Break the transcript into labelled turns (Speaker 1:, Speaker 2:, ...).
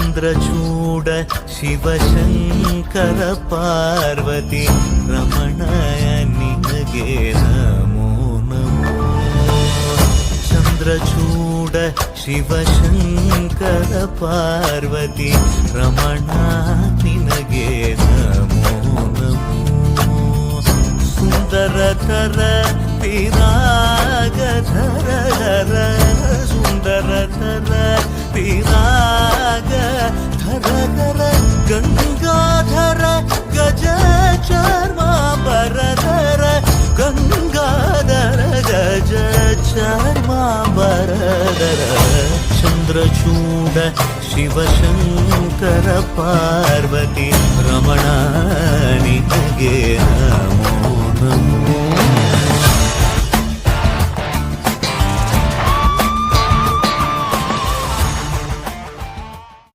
Speaker 1: ಚಂದ್ರಚೂಡ ಶಿವಶಂಕರ ಪಾರ್ವತಿ ರಮಣಯ ನಿನಗೆ ನಮೋ ನಮೋ. ಚಂದ್ರಚೂಡ ಶಿವಶಂಕರ ಪಾರ್ವತಿ ರಮಣ ನಿನಗೆ ನಮೋ ನಮೋ. ಸುಂದರತರ ಪಿರಾಗಧರ ಹರ ಸುಂದರತರ ಪಿರಾಗಧರ ಗಂಗಾಧರ ಗಜ ಚರ್ಮಾಂಬರಧರ ಗಂಗಾಧರ ಗಜ ಚರ್ಮಾಂಬರಧರ. ಚಂದ್ರಚೂಡ ಶಿವಶಂಕರ ಪಾರ್ವತಿ ರಮಣ ನಿನಗೆ ನಮೋ ನಮೋ.